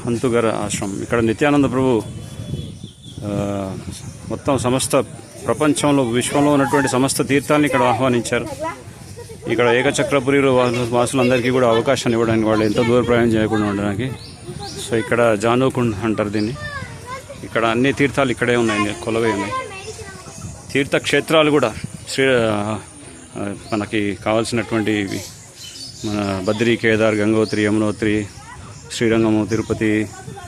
హంతుగర్ ఆశ్రమం. ఇక్కడ నిత్యానంద ప్రభు మొత్తం సమస్త ప్రపంచంలో విశ్వంలో ఉన్నటువంటి సమస్త తీర్థాలను ఇక్కడ ఆహ్వానించారు. ఇక్కడ ఏకచక్రపురి వాసులందరికీ కూడా అవకాశాన్ని ఇవ్వడానికి, వాళ్ళు ఎంతో దూర ప్రయాణం చేయకుండా ఉండడానికి. సో ఇక్కడ జానుకుండ్ అంటారు దీన్ని. ఇక్కడ అన్ని తీర్థాలు ఇక్కడే ఉన్నాయి, కొలవే ఉన్నాయి. తీర్థక్షేత్రాలు కూడా మనకి కావాల్సినటువంటి మన బద్రీ, కేదార్, గంగోత్రి, యమునోత్రి, శ్రీరంగము, తిరుపతి,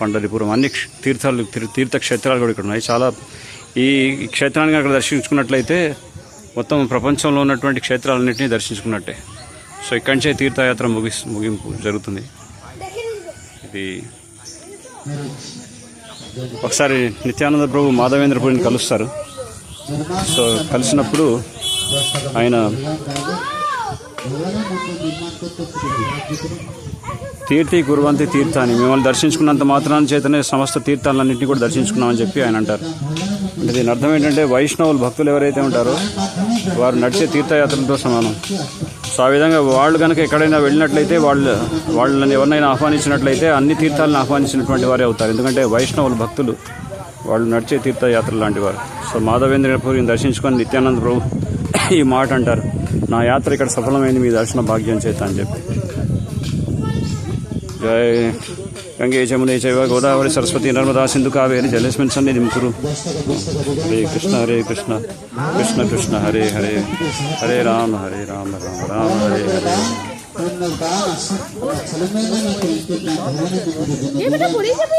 పండరిపురం అన్ని తీర్థక్షేత్రాలు కూడా ఇక్కడ ఉన్నాయి. చాలా ఈ క్షేత్రాన్ని అక్కడ దర్శించుకున్నట్లయితే మొత్తం ప్రపంచంలో ఉన్నటువంటి క్షేత్రాలన్నింటినీ దర్శించుకున్నట్టే. సో ఇక్కడి నుంచే తీర్థయాత్ర ముగింపు జరుగుతుంది. ఇది ఒకసారి నిత్యానంద ప్రభు మాధవేంద్రపురిని కలుస్తారు. సో కలిసినప్పుడు ఆయన తీర్థి కుర్వంతి తీర్థాన్ని, మిమ్మల్ని దర్శించుకున్నంత మాత్రాన్ని చేతనే సమస్త తీర్థాలన్నింటినీ కూడా దర్శించుకున్నామని చెప్పి ఆయన అంటారు. అంటే దీని అర్థం ఏంటంటే వైష్ణవులు, భక్తులు ఎవరైతే ఉంటారో వారు నడిచే తీర్థయాత్రలతో సమానం. సో ఆ విధంగా వాళ్ళు కనుక ఎక్కడైనా వెళ్ళినట్లయితే వాళ్ళని ఎవరినైనా ఆహ్వానించినట్లయితే అన్ని తీర్థాలను ఆహ్వానించినటువంటి వారే అవుతారు. ఎందుకంటే వైష్ణవులు, భక్తులు వాళ్ళు నడిచే తీర్థయాత్రలు లాంటి వారు. సో మాధవేంద్రపురిని దర్శించుకొని నిత్యానంద ప్రభు ఈ మాట అంటారు, నా యాత్ర ఇక్కడ సఫలమైంది మీ దర్శన భాగ్యం చేత అని చెప్పి. జయ గంగే యమునే చైవ గోదావరి సరస్వతి నర్మదా సింధు కావేరి జలేస్మిన్ సన్నిధిం కురు. హరే కృష్ణ కృష్ణ కృష్ణ హరే హరే, హరే రామ రామ రామ హరే హరే.